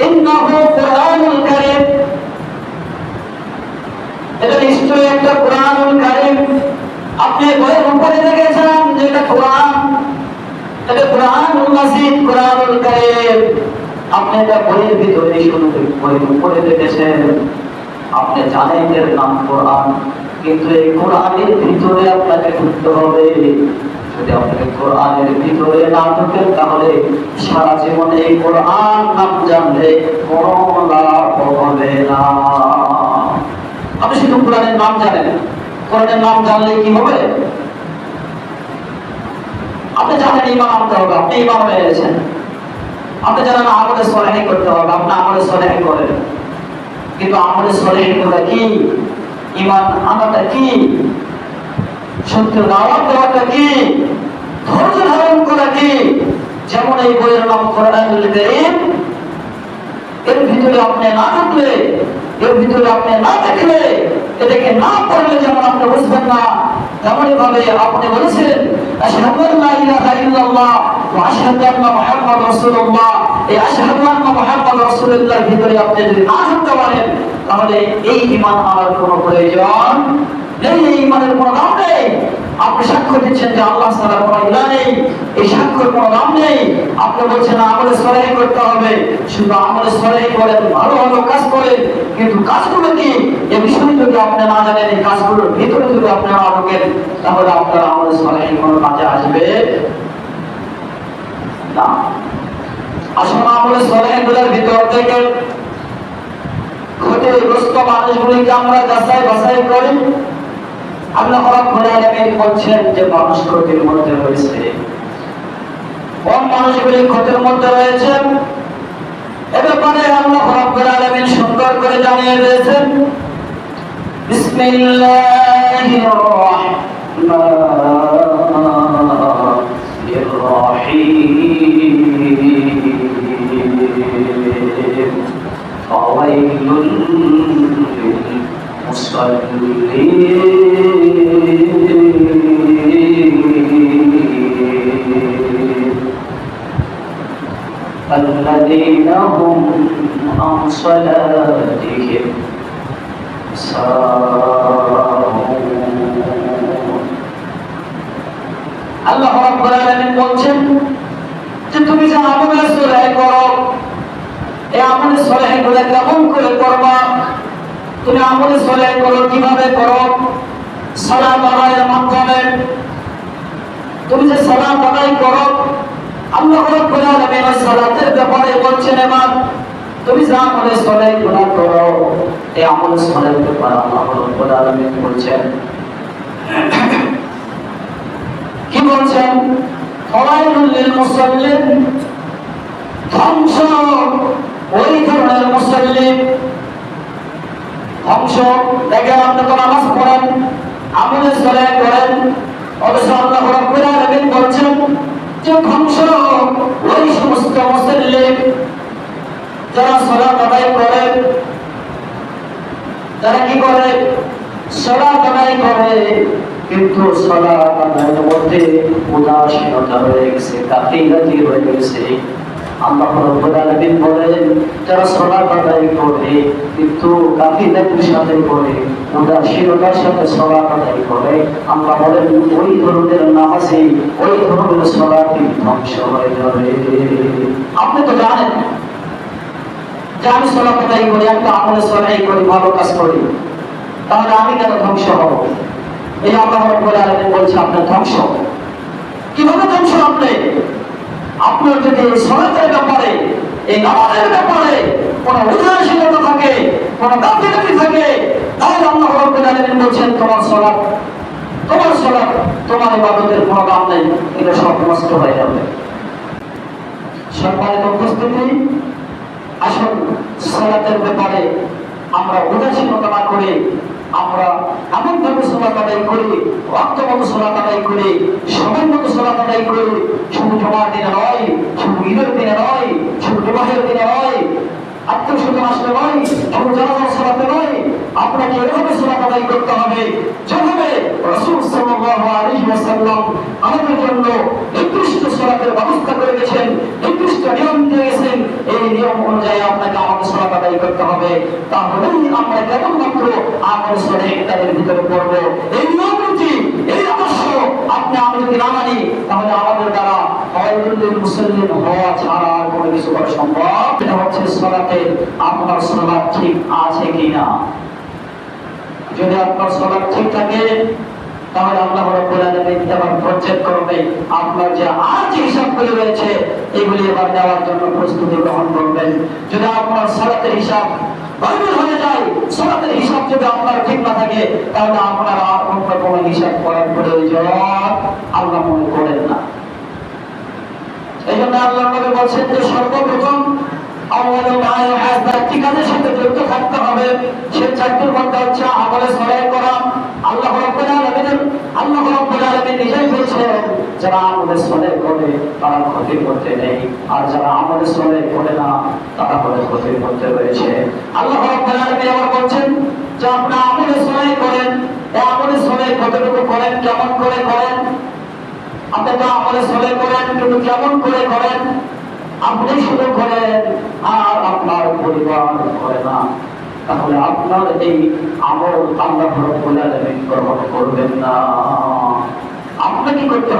ইন্নাহু কুরআনুল কারীম, এটা নিশ্চয়ই একটা কুরআনুল কারীম। আপনি বইয়ের উপরে দেখেছেন যে এটা কুরআন, এটা কুরআনুল মাজিদ, কুরআনুল কারীম। আপনি এটা বইয়ের ভিতরে শুধু বইয়ের উপরে দেখেছেন, আপনি জানেন এর নাম কোরআন, কিন্তু এই কোরআনের ভিতরে আপনাকে ঢুকতে হবে। যদি আপনি কোরআনের ভিতরে না ঢুকেন তাহলে সারা জীবনে এই কোরআন নাম জানলে কোনো লাভ হবে না। আপনি শুধু কোরআনের নাম জানেন, কোরআনের নাম জানলে কি হবে? আপনি জানেন ঈমান আনতে হবে, আপনি ঈমান হয়ে গেছেন। আপনি জানেন আমলে সলেহ করতে হবে, আপনি আমলে সলেহ করেন। কিন্তু আমলে সলেহ করা কি? ঈমান আনাটা কি? সত্য দাওয়াত দেওয়াটা কি? ধৈর্য ধারণ করা কি? যেমন এই বইয়ের নাম কোরআনুল কারীম, এর ভিতরে আপনি না ঢুকলে, এর ভিতরে আপনি না দেখলে, এটাকে না পড়লে যেমন আপনি বুঝবেন না, তেমনই ভাবে আপনি বলেছেন আশহাদু আল্লা ইলাহা ইল্লাল্লাহ ওয়া আশহাদু আন্না মুহাম্মাদুর রাসূলুল্লাহ। এই আশহাদু আন্না মুহাম্মাদুর রাসূলুল্লাহর ভিতরে আপনি যদি না ঢুকতে পারেন তাহলে এই ঈমান আনার কোনো প্রয়োজন নেই, এই ঈমানের কোনো দাম নেই। আপনি সাক্ষ্য দিচ্ছেন যে আল্লাহ ছাড়া কোনো ইলাহ নেই, এই সাক্ষ্যের কোনো দাম নেই। আপনি বলছেন আমলে সলেহ করতে হবে, শুধু আমলে সলেহ করেন, ভালো ভালো কাজ করেন, কিন্তু কাজগুলো কি এই বিষয় যদি আপনি না জানেন, এই কাজগুলোর ভিতরে যদি আপনি না ঢোকেন তাহলে আপনার আমলে সলেহ কোনো কাজে আসবে না। আসলে আমলে সলেহগুলোর ভিতর থেকে ক্ষতিগ্রস্ত মানুষগুলিকে আমরা যাচাই বাছাই করি। আল্লাহ রাব্বুল আলামিন বলছেন যে মানুষ ক্ষতির মধ্যে রয়েছে, কোন মানুষগুলি ক্ষতির মধ্যে রয়েছে এ ব্যাপারে আল্লাহ রাব্বুল আলামিন সুন্দর করে জানিয়ে দিয়েছেন। বিসমিল্লাহির রাহমানির রাহিম। ফাওয়াইলুল الذين هم عن صلاتهم ساهون। আল্লাহ রাব্বুল আলামিন বলছেন যে তুমি যে আমলে সলেহ করো, এই আমলে সলেহ গুলো কেমন করে করবা? তুমি আমলে সলেহ করো কিভাবে করো? সালাত আদায়ের মাধ্যমে। তুমি যে সালাত আদায় করো, আল্লাহ রাব্বুল আলামিন সালাতের ব্যাপারে বলছেন এবার তুমি যে আমলে সলেহ গুলো করো, এই আমলে সলেহের ব্যাপারে আল্লাহ রাব্বুল আলামিন বলছেন, কি বলছেন? ফাওয়াইলুল লিল মুসাল্লিন, ধ্বংস ওই ধরনের মুসাল্লি। ধ্বংস দেখেন, আপনি তো নামাজ পড়েন, আমলে সলেহ করেন, অবশ্য আল্লাহ রাব্বুল আলামিন বলছেন যে ধ্বংস ওই সমস্ত মুসাল্লি যারা সালাত আদায় করে, যারা কি করে? সালাত আদায় করে, কিন্তু সালাত আদায়ের মধ্যে উদাসীনতা হয়ে গেছে, গাফিলতি হয়ে গেছে। আল্লাহ রাব্বুল আলামিন বলেন যারা সালাত আদায় করে কিন্তু গাফিলতির সাথে করে, উদাসীনতার সাথে সালাত আদায় করে, আল্লাহ বলেন ওই ধরনের নামাজে, ওই ধরনের সালাতই ধ্বংস হয়ে যাবে। আপনি তো জানেন যে আমি সালাত আদায় করি, আমি আমলে সলেহ করি, ভালো কাজ করি, তাহলে আমি কেন ধ্বংস হব? এই আল্লাহ রাব্বুল আলামিন বলছে আপনার ধ্বংস। কিভাবে ধ্বংস? আপনার যদি সালাতের ব্যাপারে, এই নামাজের ব্যাপারে কোন উদাসীনতা থাকে, কোন গাফিলতি থাকে, তাহলে আল্লাহ রাব্বুল আলামিন বলছেন তোমার সালাত, তোমার ইবাদতের কোনো দাম নেই, এটা সব নষ্ট হয়ে যাবে। সম্মানিত উপস্থিতি, আসুন সালাতের ব্যাপারে আমরা উদাসীনতা না করে আমরা এমন ভাবে সালাত আদায় করি, ওয়াক্ত মতো সালাত আদায় করি, সময় মতো সালাত আদায় করি। শুধু জুমার দিনে নয়, শুধু ঈদের দিনে নয়, শুধু বিবাহের দিনে নয়, শুধু আসলে নয়, শুধু জানাজার সালাতে নয়, আপনাকে এভাবে সালাত আদায় করতে হবে যেভাবে রাসূল সাল্লাল্লাহু আলাইহি ওয়াসাল্লাম আমাদের জন্য নির্দিষ্ট সালাতের ব্যবস্থা করে গেছেন, নির্দিষ্ট নিয়ম দিয়ে গেছেন। এই নিয়ম অনুযায়ী আপনাকে আমাদের সালাত আদায় করতে হবে। তাহলেই আমরা কেবলমাত্র আমল সলেহ তাদের ভিতরে পড়বো। এই নিয়ম নীতি, এই আদর্শ আপনি আমি যদি না মানি, তাহলে আমাদের দ্বারা ওয়াইলুল মুসাল্লিন হওয়া ছাড়া আর কোনো কিছু করা সম্ভব। এটা হচ্ছে সালাতে আপনার সালাত ঠিক আছে কিনা। যদি আপনার সালাত ঠিক থাকে, তাহলে আল্লাহ রাব্বুল আলামিন এবার প্রজেক্ট করবে আপনার যে আর যে হিসাবগুলি রয়েছে এগুলি এবার দেওয়ার জন্য প্রস্তুতি গ্রহণ করবেন। যদি আপনার সালাতের হিসাব গড়বড় হয়ে যায়, সালাতের হিসাব যদি আপনার ঠিক না থাকে, তাহলে আপনার আর অন্য কোনো হিসাব করার প্রয়োজন আল্লাহ মনে করেন না। এই জন্য আল্লাহ নবী বলছেন যে সর্বপ্রথম চারটি কাজের সাথে জড়িত থাকতে হবে। সে চারটির মধ্যে হচ্ছে আমলে সলেহ করা। আল্লাহ রাব্বুল আলামিন নিজেই বলছেন, যারা আমলে সলেহ করে তারা ক্ষতির মধ্যে নেই, আর যারা আমলে সলেহ করে না তারা বলে ক্ষতির মধ্যে রয়েছে। আল্লাহ রাব্বুল আলামিন আবার বলছেন যে আপনি আমলে সলেহ করেন, এই আমলে সলেহ কতটুকু করেন, কেমন করে করেন। আপনি তো আমলে সলেহ করেন, কিন্তু কেমন করে করেন? আপনি শুধু করেন আর আপনার পরিবার করে না, তাহলে আপনার এই আমল আল্লাহ রাব্বুল আলামিন গ্রহণ করবেন না। আপনাকে করতে